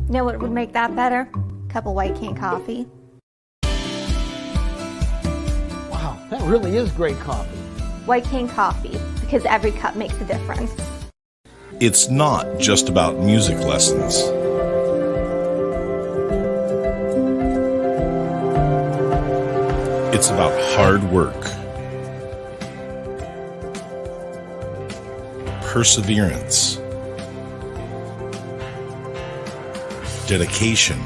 You know what would make that better? A cup of white cane coffee. Wow, that really is great coffee. White cane coffee, because every cup makes a difference. It's not just about music lessons. It's about hard work, perseverance, dedication,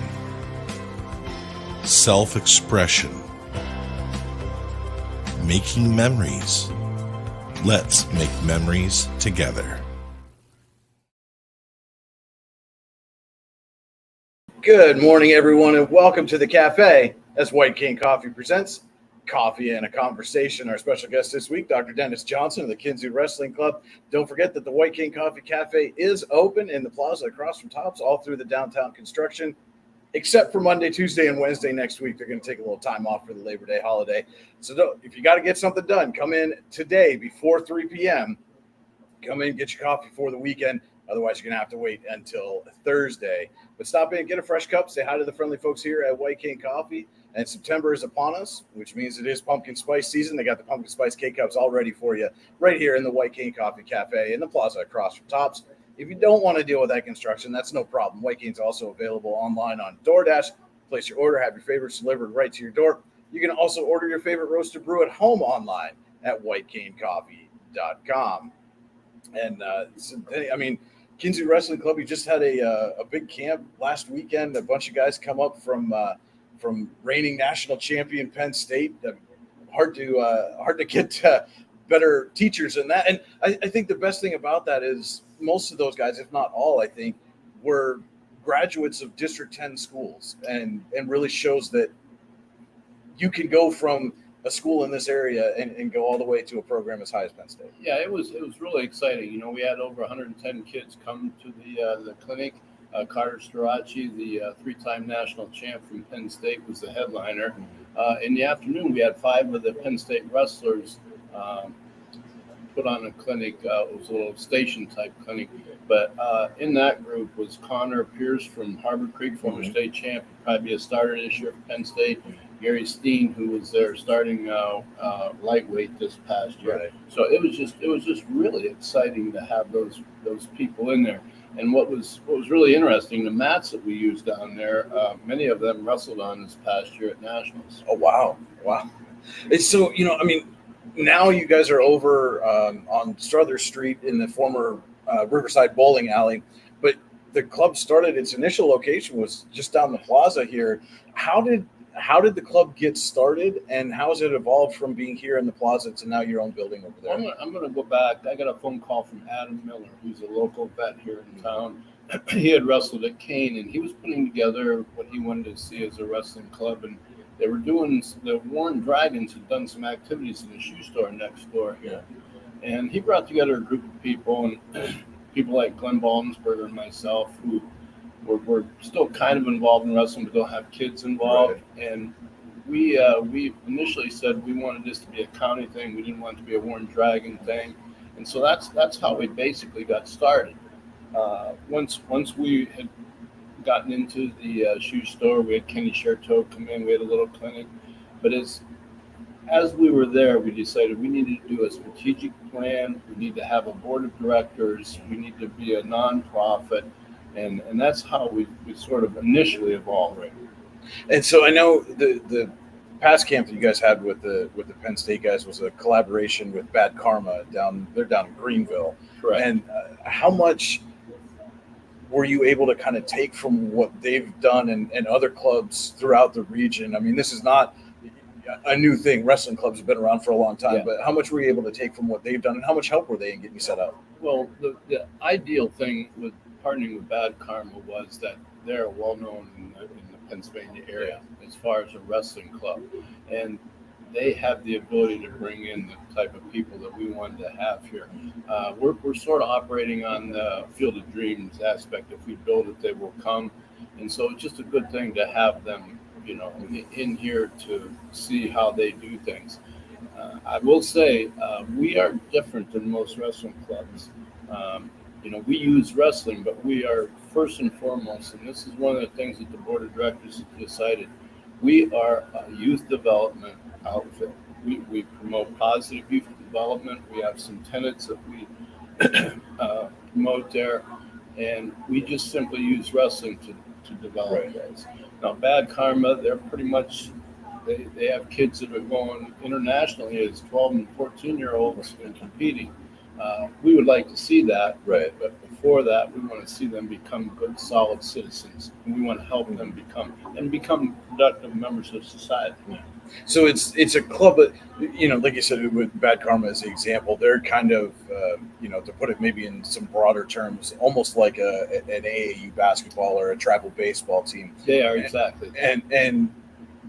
self-expression, making memories. Let's make memories together. Good morning, everyone, and welcome to the cafe as White Cane Coffee presents Coffee and a Conversation. Our special guest this week, Dr. Dennis Johnson of the Kinzua Wrestling Club. Don't forget that the White Cane Coffee Cafe is open in the plaza across from Tops all through the downtown construction, except for Monday, Tuesday, and Wednesday next week. They're going to take a little time off for the Labor Day holiday. So if you got to get something done, come in today before 3 p.m. Come in, get your coffee for the weekend. Otherwise, you're going to have to wait until Thursday. But stop in, get a fresh cup, say hi to the friendly folks here at White Cane Coffee. And September is upon us, which means it is pumpkin spice season. They got the pumpkin spice K-Cups all ready for you right here in the White Cane Coffee Cafe in the plaza across from Tops. If you don't want to deal with that construction, that's no problem. White Cane's also available online on DoorDash. Place your order, have your favorites delivered right to your door. You can also order your favorite roasted brew at home online at whitecanecoffee.com. And, Kinzua Wrestling Club, you just had a big camp last weekend. A bunch of guys come up from reigning national champion Penn State. Hard to get better teachers than that. And I think the best thing about that is most of those guys, if not all, I think, were graduates of District 10 schools, and really shows that you can go from a school in this area and go all the way to a program as high as Penn State. Yeah, it was really exciting. You know, we had over 110 kids come to the clinic. Carter Starachi, the three-time national champ from Penn State, was the headliner. In the afternoon, we had 5 of the Penn State wrestlers put on a clinic. It was a little station-type clinic. But in that group was Connor Pierce from Harbor Creek, former state champ, probably be a starter this year for Penn State. Gary Steen, who was there starting lightweight this past year. Right. So it was just really exciting to have those people in there. And what was really interesting, the mats that we used down there, many of them wrestled on this past year at Nationals. Oh, wow. It's so, now you guys are over on Struthers Street in the former Riverside Bowling Alley, but the club started, its initial location was just down the plaza here. How did the club get started, and how has it evolved from being here in the plaza to now your own building over there? I'm going to go back. I got a phone call from Adam Miller, who's a local vet here in town. He had wrestled at Kane, and he was putting together what he wanted to see as a wrestling club. And they were doing, the Warren Dragons had done some activities in the shoe store next door here. And he brought together a group of people, and people like Glenn Baldensberger and myself, who we're still kind of involved in wrestling, but don't have kids involved. Right. And we initially said we wanted this to be a county thing. We didn't want it to be a Warren Dragon thing. And so that's how we basically got started. Once we had gotten into the shoe store, we had Kenny Sherto come in. We had a little clinic. But as we were there, we decided we needed to do a strategic plan. We need to have a board of directors. We need to be a nonprofit. And that's how we sort of initially evolved. Right. And so I know the past camp that you guys had with the Penn State guys was a collaboration with Bad Karma they're down in Greenville. Correct. And how much were you able to kind of take from what they've done and other clubs throughout the region? I mean, this is not a new thing. Wrestling clubs have been around for a long time, but how much were you able to take from what they've done, and how much help were they in getting you set up? Well, the ideal thing with partnering with Bad Karma was that they're well known in the Pennsylvania area as far as a wrestling club, and they have the ability to bring in the type of people that we wanted to have here. We're sort of operating on the Field of Dreams aspect. If we build it, they will come, and so it's just a good thing to have them, in here to see how they do things. I will say we are different than most wrestling clubs. We use wrestling, but we are first and foremost, and this is one of the things that the board of directors has decided, we are a youth development outfit. We promote positive youth development. We have some tenets that we promote there, and we just simply use wrestling to develop those. Now, Bad Karma, they're pretty much, they have kids that are going internationally as 12 and 14-year-olds and competing. We would like to see that, but before that, we want to see them become good, solid citizens. And we want to help them become productive members of society. Yeah. So it's a club, but like you said, with Bad Karma as the example, they're kind of, to put it maybe in some broader terms, almost like an AAU basketball or a travel baseball team. They are, exactly.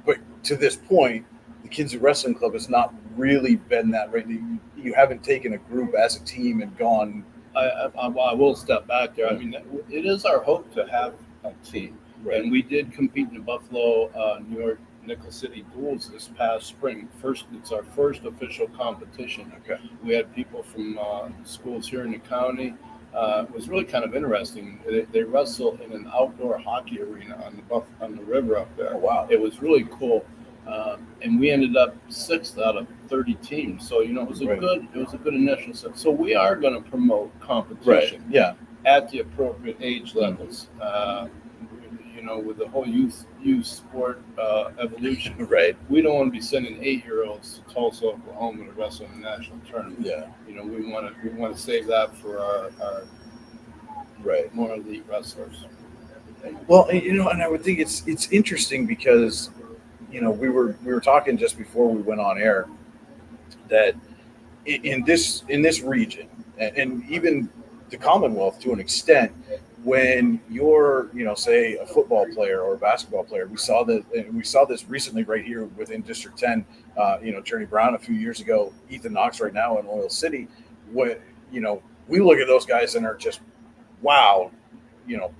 But to this point, the Kinzua Wrestling Club has not really been that right. You haven't taken a group as a team and gone. I will step back there. I mean, it is our hope to have a team, and we did compete in the Buffalo, New York, Nickel City duels this past spring. It's our first official competition. Okay. We had people from schools here in the county. It was really kind of interesting. They wrestle in an outdoor hockey arena on the river up there. Oh, wow! It was really cool. And we ended up 6th out of 30 teams. So, it was a good initial set. So we are going to promote competition at the appropriate age levels. With the whole youth sport evolution. Right. We don't want to be sending 8-year-olds to Tulsa, Oklahoma to wrestle in a national tournament. Yeah. We want to save that for our more elite wrestlers. Well, and I would think it's interesting because we were talking just before we went on air that in this region and even the Commonwealth to an extent, when you're say a football player or a basketball player, we saw this recently right here within District 10. Journey Brown a few years ago, Ethan Knox right now in Oil City. When we look at those guys and are just wow.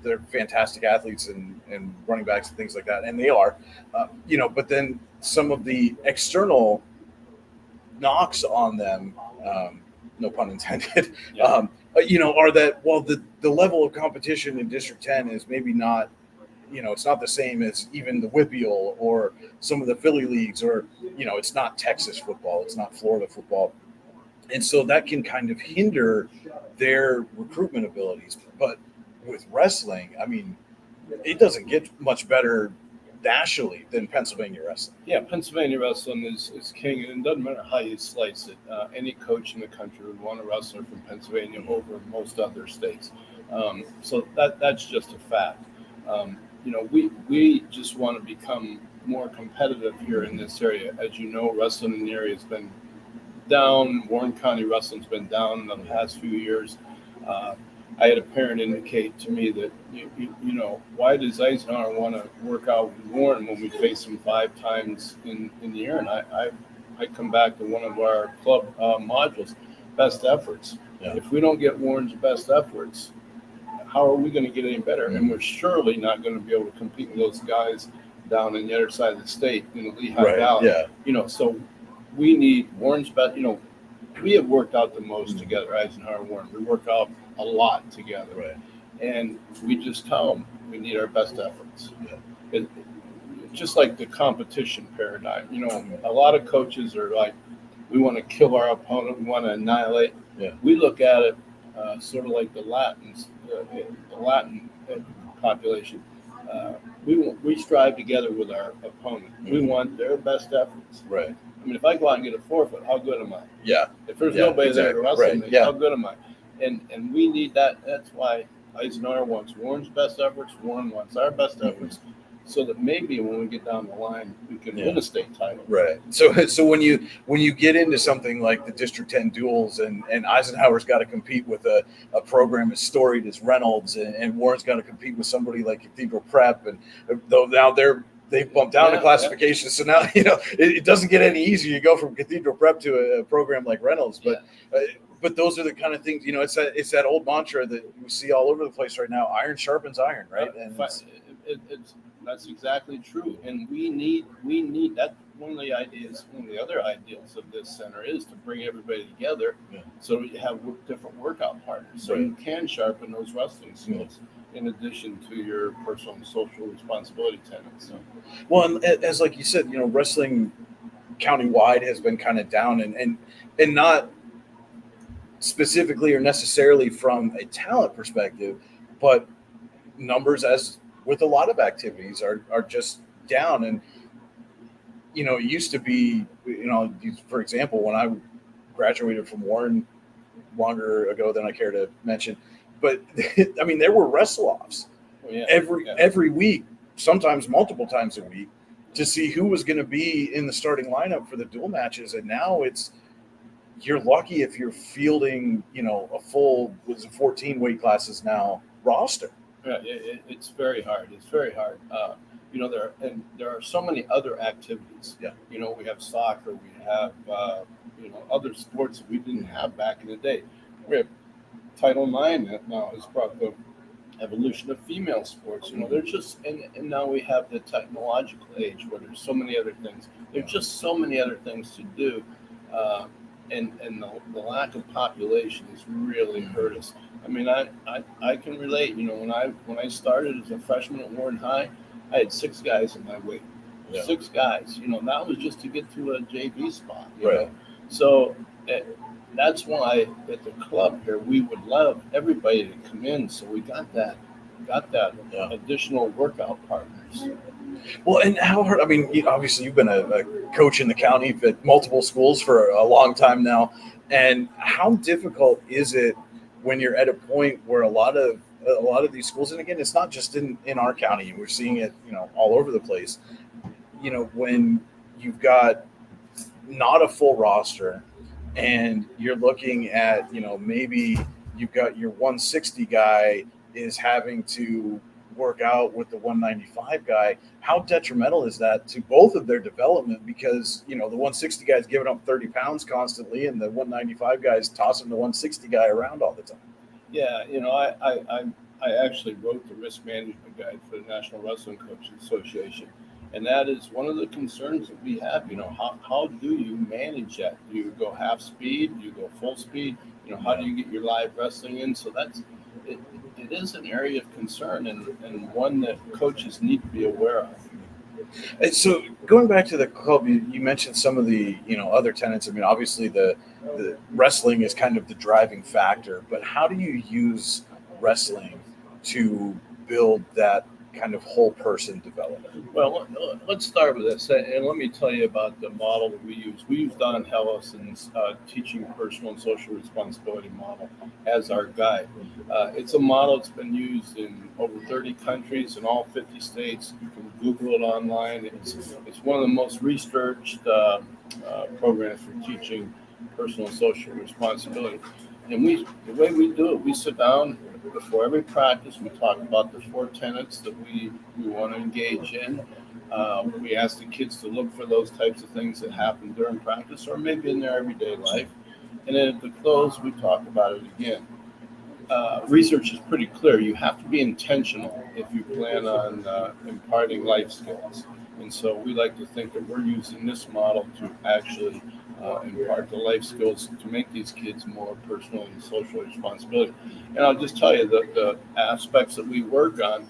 They're fantastic athletes and running backs and things like that. And they are, but then some of the external knocks on them, no pun intended, are that, well, the level of competition in District 10 is maybe not, it's not the same as even the WPIAL or some of the Philly leagues or, it's not Texas football. It's not Florida football. And so that can kind of hinder their recruitment abilities. But with wrestling, I mean, it doesn't get much better nationally than Pennsylvania wrestling. Yeah, Pennsylvania wrestling is king, and it doesn't matter how you slice it. Any coach in the country would want a wrestler from Pennsylvania over most other states. So that's just a fact. We just want to become more competitive here in this area. As you know, wrestling in the area has been down. Warren County wrestling's been down in the past few years. I had a parent indicate to me that, why does Eisenhower want to work out with Warren when we face him 5 times in the year? And I come back to one of our club modules, best efforts. Yeah. If we don't get Warren's best efforts, how are we going to get any better? Mm-hmm. And we're surely not going to be able to compete with those guys down in the other side of the state in the Lehigh Valley. Yeah. So we need Warren's best. We have worked out the most together, Eisenhower and Warren. We work out a lot together, and we just tell them we need our best efforts. Yeah. Just like the competition paradigm, a lot of coaches are like, we want to kill our opponent, we want to annihilate. Yeah. We look at it sort of like the Latins, the Latin population. We strive together with our opponent. Mm-hmm. We want their best efforts. Right. I mean, if I go out and get a forfeit, how good am I? Yeah. If there's nobody there to wrestle me, how good am I? And we need that. That's why Eisenhower wants Warren's best efforts. Warren wants our best efforts, so that maybe when we get down the line, we can win a state title. Right. So when you get into something like the District 10 duels, and Eisenhower's got to compete with a program as storied as Reynolds, and Warren's got to compete with somebody like Cathedral Prep, and though now they've bumped down the classification. So now, it doesn't get any easier. You go from Cathedral Prep to a program like Reynolds, but those are the kind of things, it's that old mantra that we see all over the place right now. Iron sharpens iron, right? And that's exactly true. And we need that. one of the other ideals of this center is to bring everybody together, so you have different workout partners, so you can sharpen those wrestling skills in addition to your personal and social responsibility tenets. So. Well, and as like you said, wrestling countywide has been kind of down, and not specifically or necessarily from a talent perspective, but numbers, as with a lot of activities, are just down. And it used to be, for example, when I graduated from Warren longer ago than I care to mention, but I mean, there were wrestle-offs every week, sometimes multiple times a week, to see who was going to be in the starting lineup for the dual matches. And now you're lucky if you're fielding, a full 14 weight classes now roster. Yeah, it's very hard. It's very hard. There are so many other activities. Yeah. We have soccer. We have other sports that we didn't have back in the day. We have Title IX that now has brought the evolution of female sports. There's just and now we have the technological age where there's so many other things. There's just so many other things to do, and the lack of population has really hurt us. I mean, I can relate. When I started as a freshman at Warren High, I had 6 guys in my weight. 6 guys. That was just to get to a JV spot. You know? So that's why at the club here we would love everybody to come in. So we got that additional workout partners. Well, and how hard? I mean, obviously you've been a coach in the county at multiple schools for a long time now, and how difficult is it when you're at a point where a lot of these schools, and again, it's not just in our county, we're seeing it, all over the place, when you've got not a full roster and you're looking at, maybe you've got your 160 guy is having to work out with the 195 guy. How detrimental is that to both of their development? Because, the 160 guy is giving up 30 pounds constantly and the 195 guy is tossing the 160 guy around all the time. Yeah, I actually wrote the risk management guide for the National Wrestling Coaches Association, and that is one of the concerns that we have. How do you manage that? Do you go half speed? Do you go full speed? How do you get your live wrestling in? So it is an area of concern and one that coaches need to be aware of. And so going back to the club, you mentioned some of the other tenets. I mean, obviously the wrestling is kind of the driving factor, but how do you use wrestling to build that kind of whole person development? Well, let's start with this, and let me tell you about the model that we use. We use Don Hellison's teaching personal and social responsibility model as our guide. It's a model that's been used in over 30 countries in all 50 states. You can Google it online. It's one of the most researched programs for teaching personal and social responsibility. And the way we do it, we sit down before every practice. We talk about the 4 tenets that we want to engage in. We ask the kids to look for those types of things that happen during practice or maybe in their everyday life. And then at the close, we talk about it again. Research is pretty clear. You have to be intentional if you plan on imparting life skills. And so we like to think that we're using this model to actually impart the life skills to make these kids more personal and social responsibility. And I'll just tell you the aspects that we work on.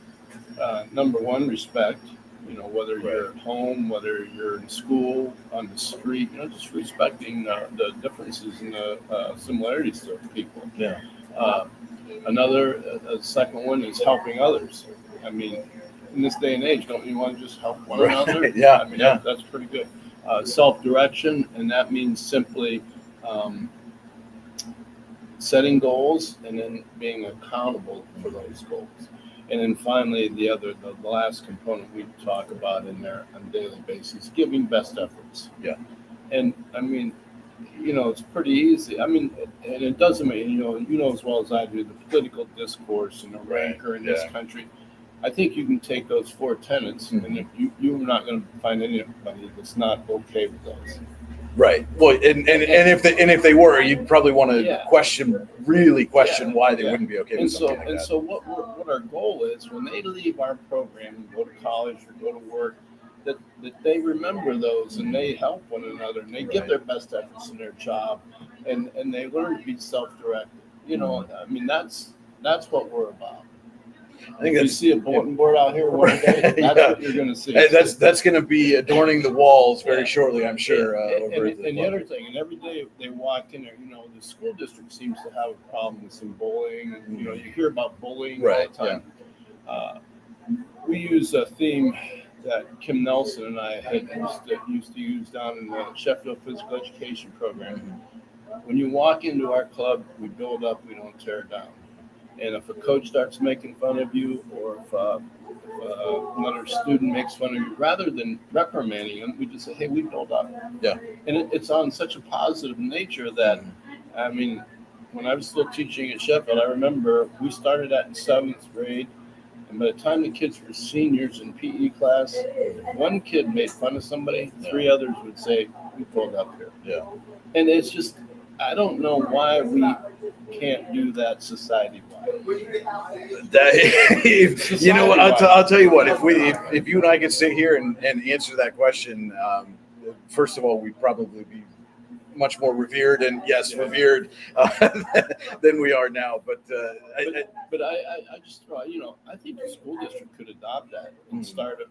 Number one, respect. Whether you're at home, whether you're in school, on the street, just respecting the differences and the similarities of people. Yeah. A second one is helping others. I mean, in this day and age, don't you want to just help one another? Yeah. I mean, that's pretty good. Self-direction, and that means simply setting goals and then being accountable for those goals. And then finally, the last component we talk about in there on a daily basis, giving best efforts. Yeah. And I mean, it's pretty easy. I mean, and it doesn't mean, you know as well as I do, the political discourse and the rancor in this country. I think you can take those 4 tenets, and if you're not going to find anybody that's not okay with those. Right. Well, and if they were, you'd probably want to question why they wouldn't be okay with something like that. So what our goal is, when they leave our program and go to college or go to work, that they remember those and they help one another and they give their best efforts in their job, and they learn to be self-directed. I mean, that's what we're about. I think if you see a bulletin board out here one day, that's what you're going to see. And that's going to be adorning the walls very shortly, I'm sure. And the other thing, and every day they walk in there, the school district seems to have a problem with some bullying. And, you hear about bullying all the time. We use a theme that Kim Nelson and I had used to use down in the Sheffield Physical Education Program. When you walk into our club, we build up, we don't tear down. And if a coach starts making fun of you, or if another student makes fun of you, rather than reprimanding them, we just say, hey, we build up. Yeah. And it's on such a positive nature that, I mean, when I was still teaching at Sheffield, I remember we started that in 7th grade. And by the time the kids were seniors in PE class, if one kid made fun of somebody, 3 others would say, we pulled up here. Yeah. And it's just, I don't know why we can't do that society-wide. You know what? I'll tell you what. If you and I could sit here and answer that question, first of all, we'd probably be much more revered, and revered than we are now. But I just throw, I think the school district could adopt that and start at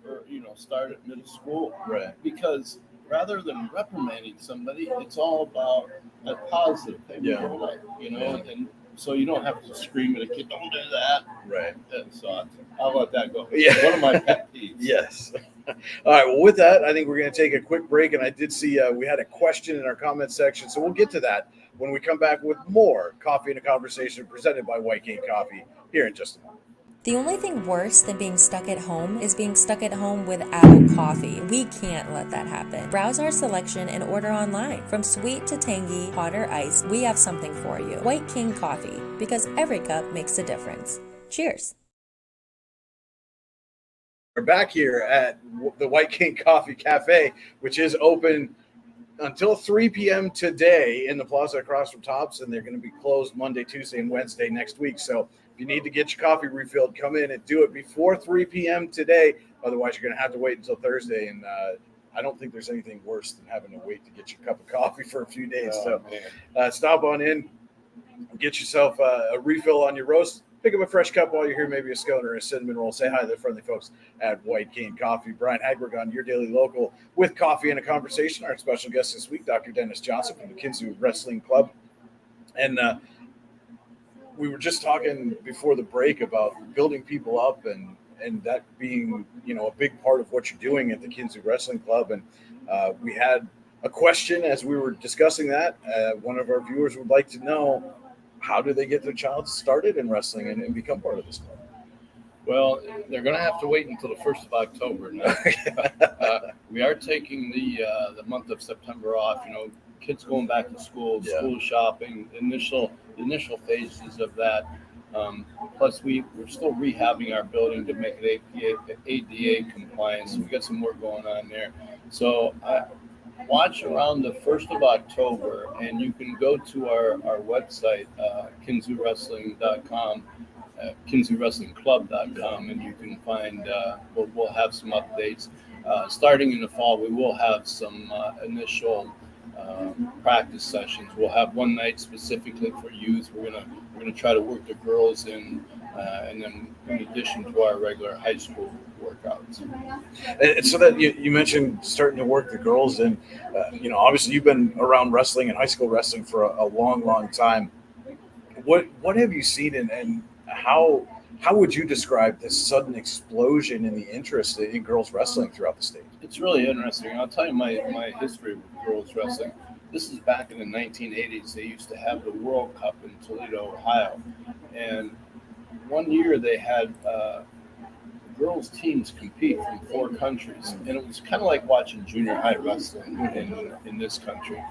middle school, right? Because rather than reprimanding somebody, it's all about a positive thing. And so you don't have to scream at a kid, don't do that. Right. And so I'll let that go. Yeah. One of my pet peeves. Yes. All right. Well, with that, I think we're going to take a quick break. And I did see we had a question in our comment section. So we'll get to that when we come back with more Coffee and a Conversation presented by White Cane Coffee here in just a moment. The only thing worse than being stuck at home is being stuck at home without coffee. We can't let that happen. Browse our selection and order online. From sweet to tangy, hot or iced, we have something for you. White King Coffee, because every cup makes a difference. Cheers. We're back here at the White King Coffee Cafe, which is open until 3 p.m. today in the plaza across from Tops, and they're going to be closed Monday, Tuesday, and Wednesday next week. So if you need to get your coffee refilled, come in and do it before 3 p.m. today. Otherwise, you're going to have to wait until Thursday. And I don't think there's anything worse than having to wait to get your cup of coffee for a few days. Stop on in, get yourself a refill on your roast. Pick up a fresh cup while you're here, maybe a scone or a cinnamon roll. Say hi to the friendly folks at White Cane Coffee. Brian Hagberg on your daily local with Coffee and a Conversation. Our special guest this week, Dr. Dennis Johnson from the Kinzua Wrestling Club. And we were just talking before the break about building people up and that being, a big part of what you're doing at the Kinzua Wrestling Club. And we had a question as we were discussing that. One of our viewers would like to know, how do they get their child started in wrestling and become part of this club? Well, they're going to have to wait until the 1st of October now. We are taking the month of September off. Kids going back to school, school shopping, initial phases of that. Plus, we're still rehabbing our building to make it ADA compliant. So we got some work going on there. So watch around the 1st of October, and you can go to our website, kinzuwrestling.com, kinzuwrestlingclub.com, and you can find, we'll have some updates. Starting in the fall, we will have some initial practice sessions. We'll have one night specifically for youth. We're gonna try to work the girls in, and then in addition to our regular high school workouts. And so that you mentioned starting to work the girls, and obviously you've been around wrestling and high school wrestling for a long time. What have you seen, and how would you describe this sudden explosion in the interest in girls wrestling throughout the state? It's really interesting. I'll tell you my history with girls wrestling. This is back in the 1980s. They used to have the World Cup in Toledo, Ohio, and one year they had girls teams compete from 4 countries, and it was kind of like watching junior high wrestling in this country.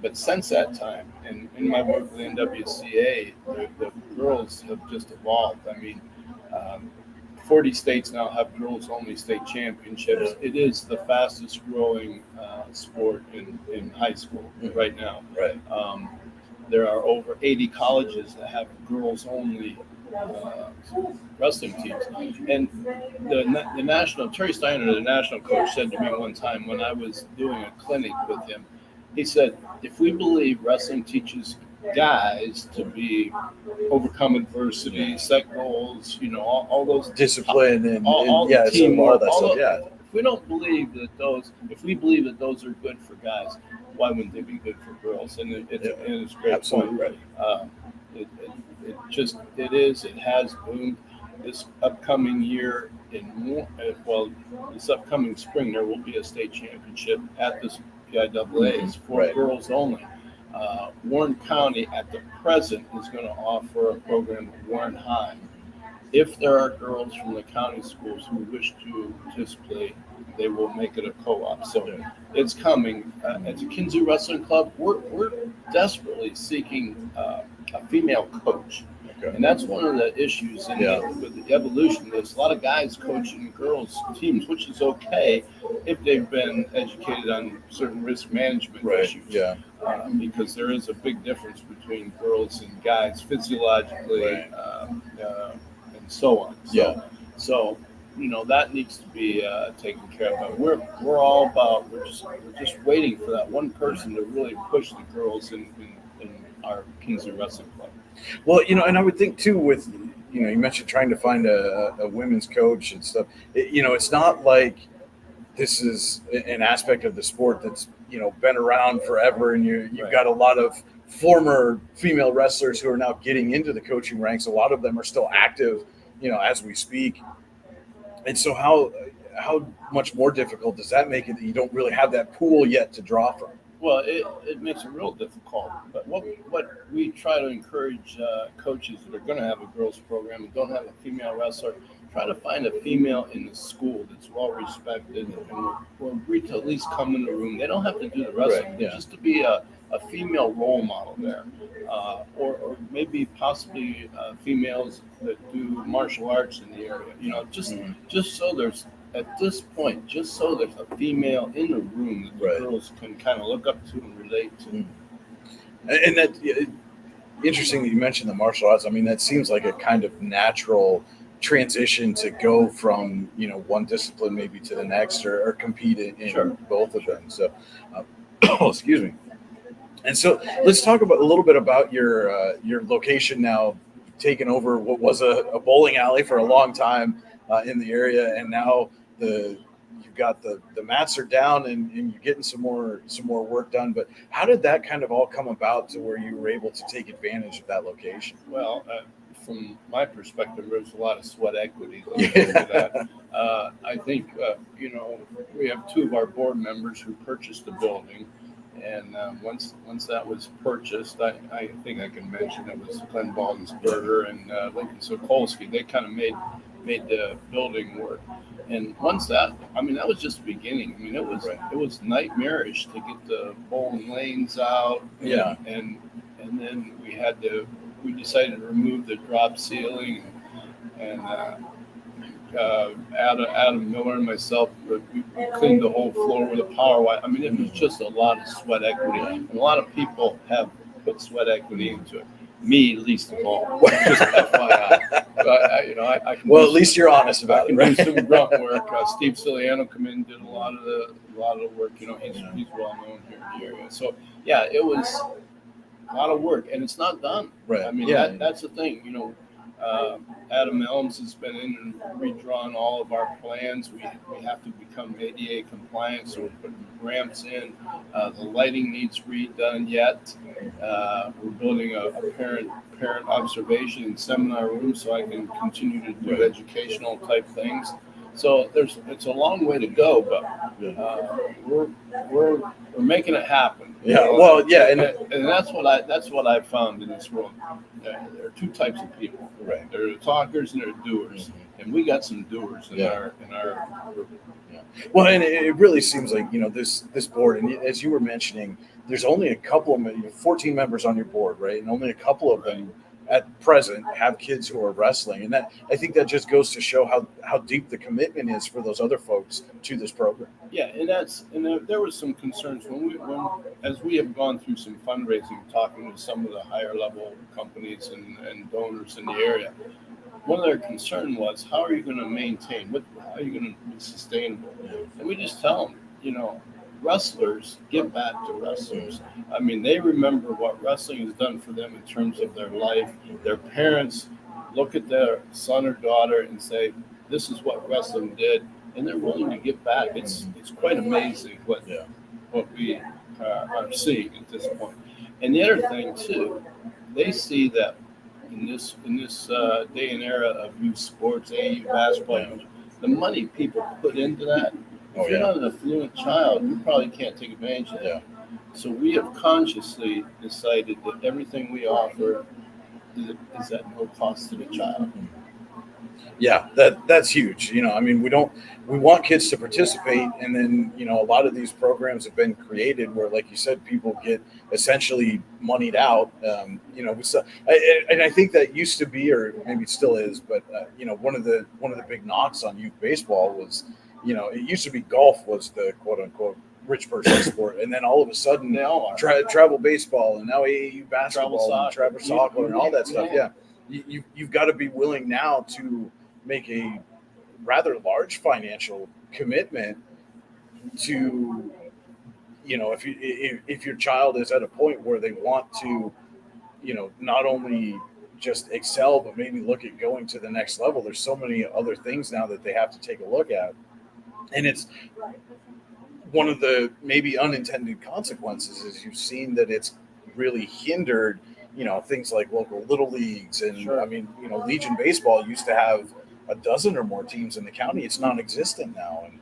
But since that time, and in my work with the NWCA, the girls have just evolved. I mean, 40 states now have girls-only state championships. It is the fastest-growing sport in high school right now. Right. There are over 80 colleges that have girls-only wrestling teams. And the national, Terry Steiner, the national coach, said to me one time when I was doing a clinic with him, he said, if we believe wrestling teaches guys to be overcome adversity, set goals, all those Discipline and all yeah, the so teamwork, all that stuff. Yeah. if we don't believe that if we believe that those are good for guys, why wouldn't they be good for girls? And it's a great Absolutely point. right. It has boomed. This upcoming year this upcoming spring, there will be a state championship at this PIAA's for Right. girls only. Warren County at the present is going to offer a program at Warren High. If there are girls from the county schools who wish to participate, they will make it a co-op. So it's coming. At the Kinzua Wrestling Club, we're desperately seeking a female coach. Okay. And that's one of the issues with the evolution. There's a lot of guys coaching girls teams, which is okay if they've been educated on certain risk management issues. Yeah. Because there is a big difference between girls and guys physiologically and so on. So that needs to be taken care of. But we're all about we're just waiting for that one person to really push the girls in our Kinzua Wrestling Club. Well, and I would think too with, you mentioned trying to find a women's coach and stuff. It's not like this is an aspect of the sport that's, been around forever, and you've got a lot of former female wrestlers who are now getting into the coaching ranks. A lot of them are still active, as we speak. And so how much more difficult does that make it that you don't really have that pool yet to draw from? Well, it makes it real difficult. But what we try to encourage coaches that are going to have a girls program and don't have a female wrestler, try to find a female in the school that's well respected and will agree to at least come in the room. They don't have to do the wrestling, just to be a female role model there, or maybe possibly females that do martial arts in the area. Just so there's. At this point, just so there's a female in the room that the girls can kind of look up to and relate to. And that interesting that you mentioned the martial arts. I mean, that seems like a kind of natural transition to go from one discipline maybe to the next, or compete in both of them. So, excuse me. And so let's talk a little bit about your location now, taking over what was a bowling alley for a long time in the area, and now you've got the mats are down and you're getting some more work done. But how did that kind of all come about to where you were able to take advantage of that location? Well, from my perspective, there's a lot of sweat equity into that. I think we have two of our board members who purchased the building. And once that was purchased, I think I can mention it was Glenn Baldensberger and Lincoln Sokolsky. They kind of made the building work. And once that was just the beginning. I mean, it was nightmarish to get the bowling lanes out. And then we decided to remove the drop ceiling, and Adam Miller and myself, we cleaned the whole floor with a power wire. I mean, it was just a lot of sweat equity, and a lot of people have put sweat equity into it. Me, least of all. Just FYI. But I can. Well, at least you're honest about it, right? Do some grunt work. Steve Ciliano come in and did a lot of the work. He's well known here in the area. So yeah, it was a lot of work, and it's not done. Right. I mean, that's the thing. Adam Elms has been in and redrawn all of our plans. We have to become ADA compliant, so we're putting ramps in. The lighting needs redone yet. We're building a parent observation and seminar room so I can continue to do educational type things. So it's a long way to go, but we're making it happen. Yeah. Well, yeah, and that's what I found in this world. There are two types of people. Right. There are talkers and there are doers, and we got some doers in our group. Yeah. Well, and it really seems like this board, and as you were mentioning, there's only a couple of 14 members on your board, right? And only a couple of them at present have kids who are wrestling, and that I think that just goes to show how deep the commitment is for those other folks to this program. Yeah, and there was some concerns when as we have gone through some fundraising, talking to some of the higher level companies and donors in the area. One of their concern was, how are you going to maintain? How are you going to be sustainable? And we just tell them, wrestlers give back to wrestlers. I mean, they remember what wrestling has done for them in terms of their life. Their parents look at their son or daughter and say, this is what wrestling did, and they're willing to give back. It's quite amazing what we are seeing at this point. And the other thing too, they see that in this day and era of youth sports, AU basketball, the money people put into that. If you're not an affluent child, you probably can't take advantage of that. So we have consciously decided that everything we offer is at no cost to the child. Yeah, that's huge. I mean, we want kids to participate, and then a lot of these programs have been created where, like you said, people get essentially moneyed out. And I think that used to be, or maybe it still is, but one of the big knocks on youth baseball was, it used to be golf was the quote unquote rich person sport, and then all of a sudden travel baseball, and now AAU basketball, travel soccer, and all that stuff. Yeah, you've got to be willing now to make a rather large financial commitment to, if your child is at a point where they want to, not only just excel, but maybe look at going to the next level. There's so many other things now that they have to take a look at. And it's one of the maybe unintended consequences is you've seen that it's really hindered, things like local little leagues. And I mean, Legion Baseball used to have a dozen or more teams in the county. It's non-existent now. And,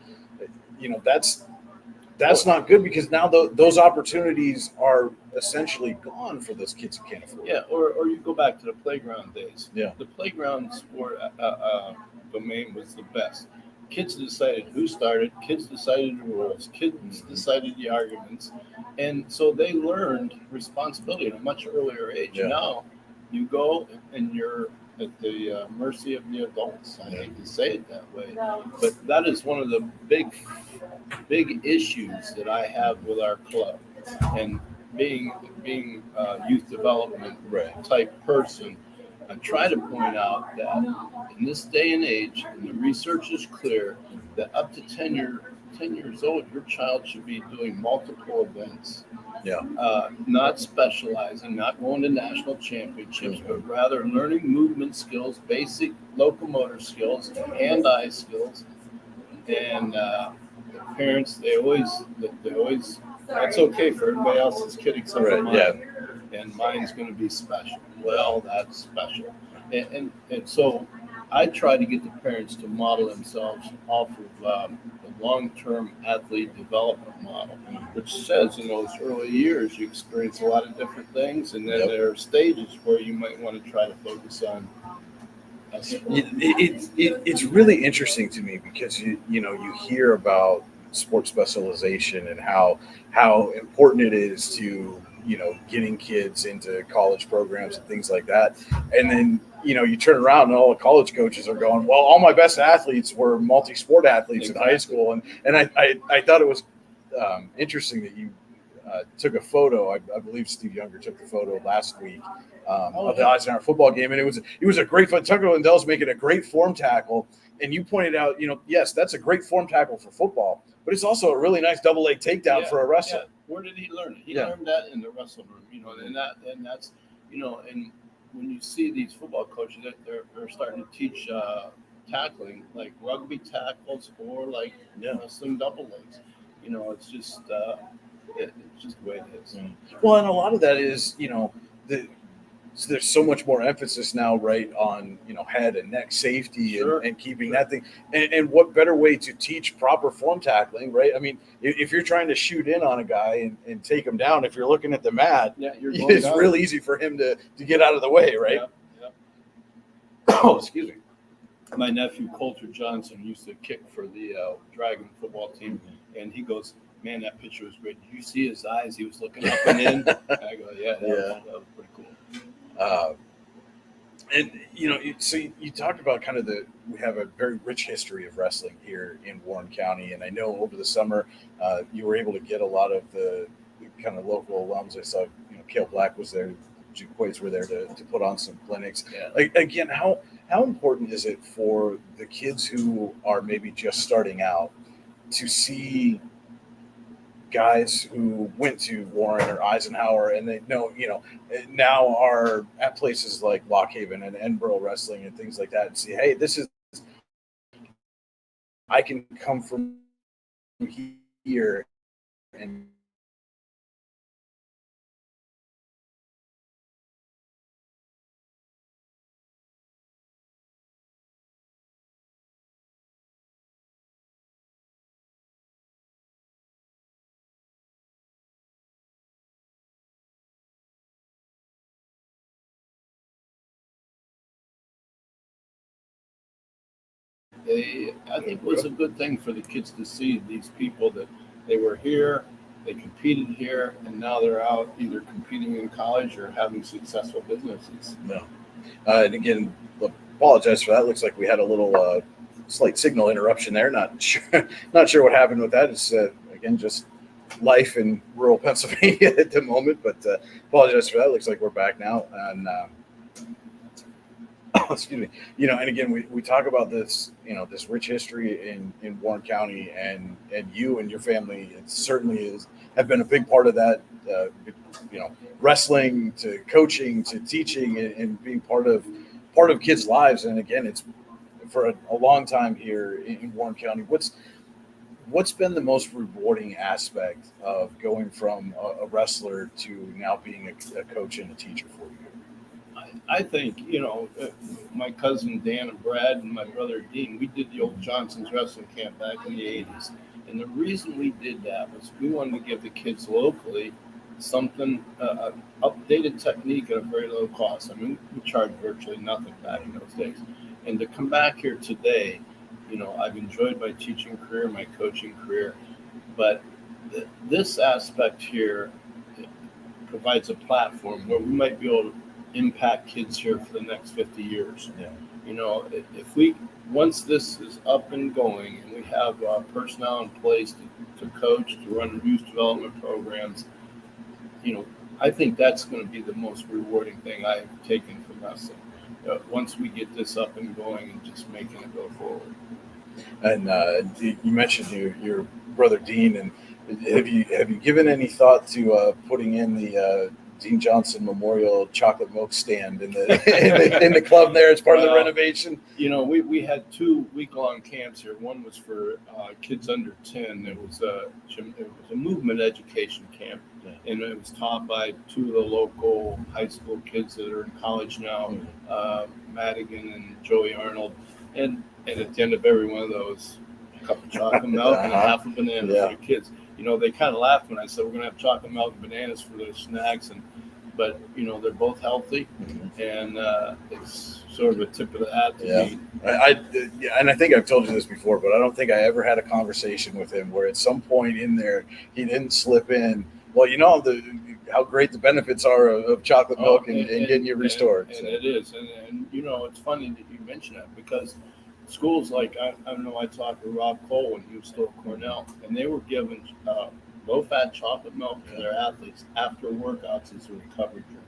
that's not good, because now those opportunities are essentially gone for those kids who can't afford it. Yeah, or you go back to the playground days. Yeah. The playground sport domain was the best. Kids decided who started. Kids decided the rules. Kids decided the arguments. And so they learned responsibility at a much earlier age. Yeah. Now you go and you're at the mercy of the adults. I hate to say it that way, but that is one of the big issues that I have with our club. And being youth development type person, I try to point out that in this day and age, and the research is clear, that up to 10 years old, your child should be doing multiple events. Yeah. Not specializing, not going to national championships, but rather learning movement skills, basic locomotor skills, hand-eye skills. And the parents, they always, that's okay for everybody else's kid except for mine. Yeah. And mine's going to be special. Well, that's special. And so I try to get the parents to model themselves off of the long-term athlete development model, which says in those early years you experience a lot of different things, and then there are stages where you might want to try to focus on. It's really interesting to me because you hear about sports specialization and how important it is to getting kids into college programs and things like that. And then, you turn around and all the college coaches are going, well, all my best athletes were multi-sport athletes in high school. And I thought it was interesting that you took a photo. I believe Steve Younger took the photo last week of the Eisenhower football game. And it was a great fun. Tucker Lindell's making a great form tackle. And you pointed out, yes, that's a great form tackle for football, but it's also a really nice double leg takedown for a wrestler. Yeah. Where did he learn it? He learned that in the wrestling room, and that's, and when you see these football coaches that they're starting to teach tackling, like rugby tackles or like wrestling double legs, it's just it's just the way it is. Well, and a lot of that is, there's so much more emphasis now, right, on head and neck safety and keeping that thing. And what better way to teach proper form tackling, right? I mean, if you're trying to shoot in on a guy and take him down, if you're looking at the mat, it's real easy for him to get out of the way, right? Yeah. Oh, excuse me. My nephew Coulter Johnson used to kick for the Dragon football team, and he goes, "Man, that picture was great. Did you see his eyes? He was looking up and in." I go, "Yeah, that was pretty cool." And so you talked about kind of we have a very rich history of wrestling here in Warren County, and I know over the summer you were able to get a lot of the kind of local alums. I saw Cale Black was there, Quays were there to put on some clinics. Yeah. Like again, how important is it for the kids who are maybe just starting out to see guys who went to Warren or Eisenhower and they know, now are at places like Lock Haven and Edinboro Wrestling and things like that and see, hey, I can come from here and I think it was a good thing for the kids to see these people that they were here, they competed here, and now they're out either competing in college or having successful businesses. No. And again, apologize for that. Looks like we had a little slight signal interruption there. Not sure what happened with that. It's again just life in rural Pennsylvania at the moment. But apologize for that. Looks like we're back now. And excuse me. And again, we talk about this, this rich history in Warren County, and you and your family, it certainly have been a big part of that. Wrestling to coaching to teaching and being part of kids' lives. And again, it's for a long time here in Warren County. What's been the most rewarding aspect of going from a wrestler to now being a coach and a teacher for you? I think, my cousin Dan and Brad and my brother Dean, we did the old Johnson's wrestling camp back in the 80s. And the reason we did that was we wanted to give the kids locally something, updated technique at a very low cost. I mean, we charged virtually nothing back in those days. And to come back here today, I've enjoyed my teaching career, my coaching career, but this aspect here provides a platform where we might be able to impact kids here for the next 50 years. Yeah. If once this is up and going and we have personnel in place to coach, to run youth development programs, I think that's going to be the most rewarding thing I've taken from wrestling. Once we get this up and going and just making it go forward. And you mentioned your brother Dean, and have you given any thought to putting in the Dean Johnson Memorial chocolate milk stand in the club there as part of the renovation? We had 2 week-long camps here. One was for kids under 10. It was a movement education camp, and it was taught by 2 of the local high school kids that are in college now, Madigan and Joey Arnold. And at the end of every one of those, a cup of chocolate milk and a half a banana for the kids. They kind of laughed when I said we're going to have chocolate milk and bananas for their snacks, but they're both healthy, and it's sort of a tip of the hat to me. And I think I've told you this before, but I don't think I ever had a conversation with him where at some point in there he didn't slip in, well, how great the benefits are of chocolate milk and getting you restored. And it is, and it's funny that you mention that, because schools like, I don't know, I talked to Rob Cole when he was still at Cornell, and they were given low-fat chocolate milk to their athletes after workouts as a recovery drink.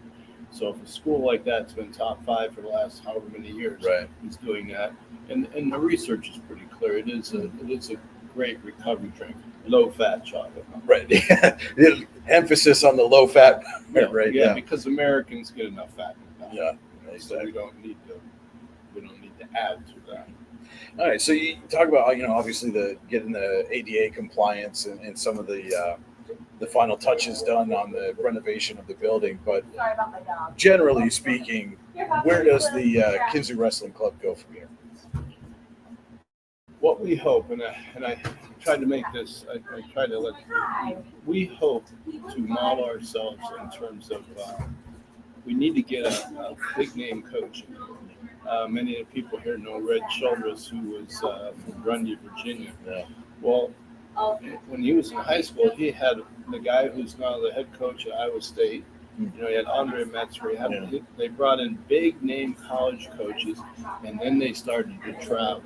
So if a school like that's been top 5 for the last however many years, right, is doing that, and the research is pretty clear. It is a great recovery drink, low-fat chocolate milk. Right. Emphasis on the low-fat. Right. Yeah, because Americans get enough fat in the diet. Yeah. Exactly. So we don't need to add to that. All right, so you talk about obviously getting the ADA compliance and some of the final touches done on the renovation of the building, but generally speaking, where does the Kinzua Wrestling Club go from here? What we hope, and I tried to make this, we hope to model ourselves in terms of we need to get a big name coach. Many of the people here know Red Childress, who was from Grundy, Virginia. Yeah. Well, when he was in high school, he had the guy who's now the head coach at Iowa State. You know, you had Andre Metzger. They brought in big name college coaches, and then they started to travel.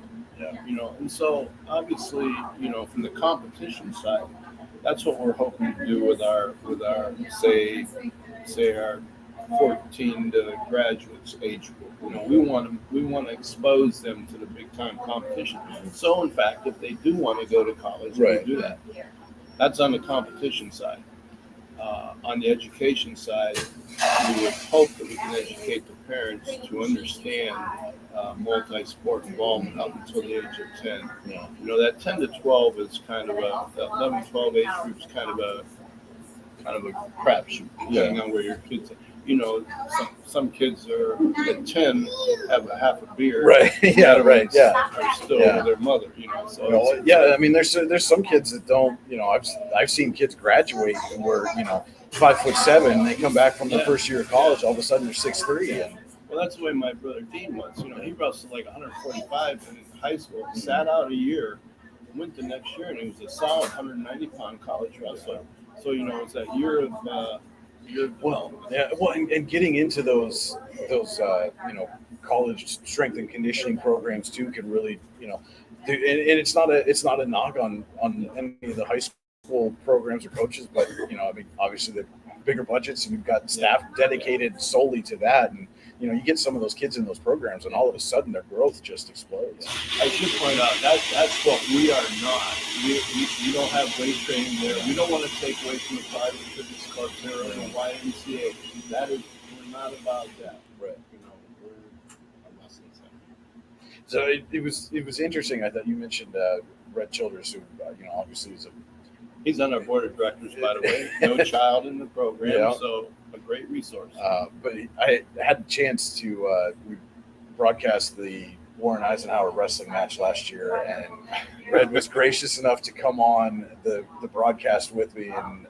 You know, and so obviously, you know, from the competition side, that's what we're hoping to do with our say our 14 to graduates age group. You know, we want to expose them to the big time competition. So in fact, if they do want to go to college, we do that. That's on the competition side. On the education side, we would hope that we can educate the parents to understand multi-sport involvement up until the age of 10. You know, that 10 to 12 is kind of that 11, 12 age group is kind of a crapshoot, depending on where your kids are. You know, some kids are at 10 have a half a beer. Right. Yeah. Right. Yeah. Are still with their mother. You know. So I mean, there's some kids that don't. You know, I've seen kids graduate and were 5'7", and they come back from the first year of college. All of a sudden, they're 6'3". And well, that's the way my brother Dean was. You know, he wrestled like 145 in high school, sat out a year, went the next year, and he was a solid 190-pound college wrestler. So you know, it's that year of. And getting into those college strength and conditioning programs too can really and it's not a knock on any of the high school programs or coaches, but I mean, obviously the bigger budgets and you've got staff dedicated solely to that, and you get some of those kids in those programs and all of a sudden their growth just explodes. I should point out that's what we are not. We don't have weight training there. We don't want to take away from the private fitness clubs there or the YMCA. We're not about that. Right. We're a wrestling center. So it was interesting. I thought you mentioned Red Childress, who obviously is he's on our board of directors, by the way. No child in the program, so a great resource. But I had a chance to we broadcast the Warren Eisenhower wrestling match last year, and Red was gracious enough to come on the broadcast with me, and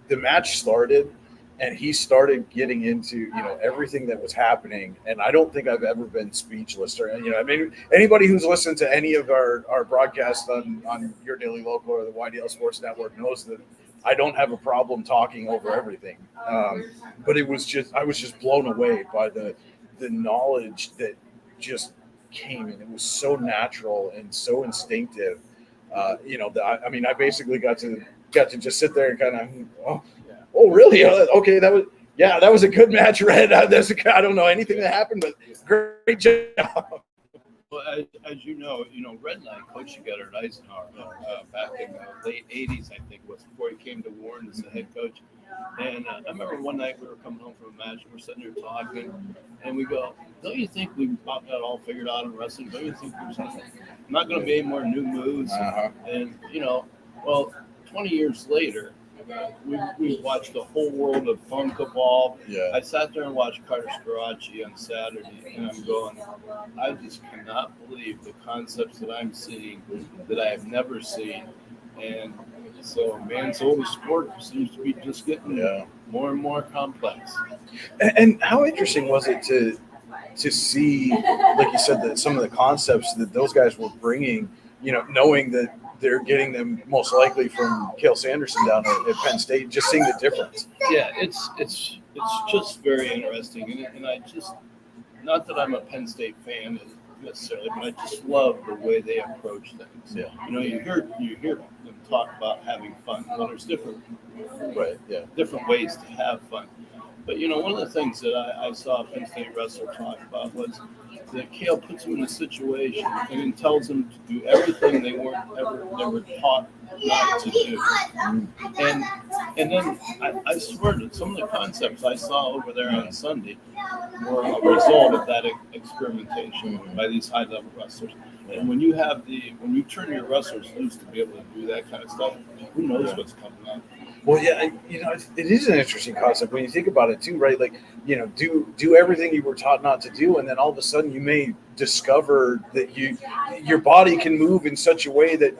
the match started, and he started getting into everything that was happening, and I don't think I've ever been speechless. Or I mean, anybody who's listened to any of our broadcasts on Your Daily Local or the YDL Sports Network knows that I don't have a problem talking over everything. But I was just blown away by the knowledge that just came, and it was so natural and so instinctive. I mean, I basically got to just sit there and kind of, oh, really? Okay, that was a good match, Red. I don't know anything that happened, but great job. Well, as you know, Red and I coached together at Eisenhower back in the late 80s, I think, was before he came to Warren as the head coach. And I remember one night we were coming home from a match, and we're sitting there talking, and we go, don't you think we've got that all figured out in wrestling? Don't you think there's not going to be any more new moves? And, 20 years later, we watched the whole world of funk evolve. I sat there and watched Carter Scarachi on Saturday, and I'm going, I just cannot believe the concepts that I'm seeing that I have never seen. And so man's oldest sport seems to be just getting more and more complex. And how interesting was it to see, like you said, that some of the concepts that those guys were bringing, knowing that they're getting them most likely from Cale Sanderson down at Penn State, just seeing the difference. Yeah, it's just very interesting, and I just, not that I'm a Penn State fan necessarily, but I just love the way they approach things. You hear them talk about having fun. Well, there's different ways to have fun. But one of the things that I saw a Penn State wrestler talk about was that Cale puts them in a situation and then tells them to do everything they were taught not to do. And then I swear that some of the concepts I saw over there on Sunday were a result of that experimentation by these high level wrestlers. And when you turn your wrestlers loose to be able to do that kind of stuff, who knows what's coming up. Well, it is an interesting concept when you think about it too, right? Like, do everything you were taught not to do, and then all of a sudden you may discover that your body can move in such a way that,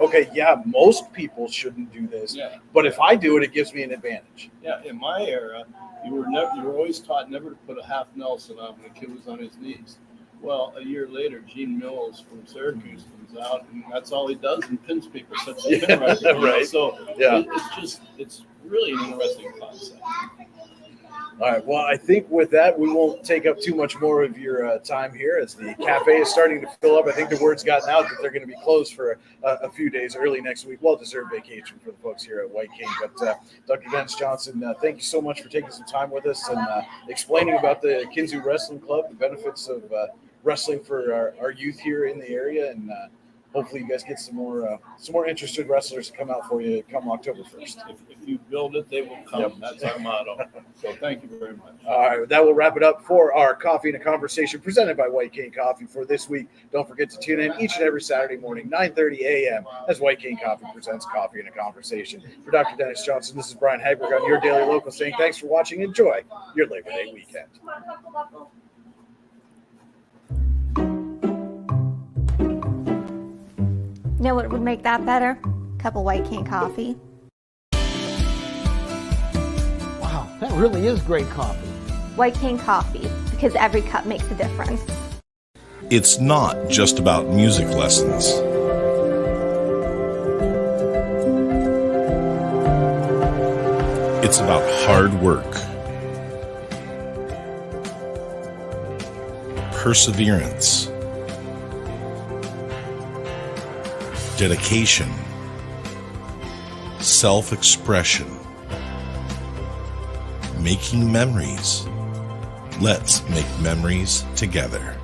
most people shouldn't do this, but if I do it, it gives me an advantage. Yeah, in my era, you were always taught never to put a half Nelson on when a kid was on his knees. Well, a year later, Gene Mills from Syracuse comes out, and that's all he does and pins people, sets the pin record. Right. So Yeah. it's really an interesting concept. All right. Well, I think with that, we won't take up too much more of your time here as the cafe is starting to fill up. I think the word's gotten out that they're going to be closed for a few days early next week. Well-deserved vacation for the folks here at White King. But Dr. Dennis Johnson, thank you so much for taking some time with us and explaining about the Kinzua Wrestling Club, the benefits of wrestling for our youth here in the area, and hopefully you guys get some more interested wrestlers to come out for you come October 1st. If you build it, they will come. Yep. That's our motto. So thank you very much. All right, that will wrap it up for our Coffee and a Conversation presented by White King Coffee for this week. Don't forget to tune in each and every Saturday morning, 9:30 a.m. as White King Coffee presents Coffee and a Conversation. For Dr. Dennis Johnson, this is Brian Hagberg on your Daily Local saying thanks for watching. Enjoy your Labor Day weekend. You know what would make that better? A cup of White King coffee. Wow, that really is great coffee. White King coffee, because every cup makes a difference. It's not just about music lessons. It's about hard work, perseverance, dedication, self-expression, making memories. Let's make memories together.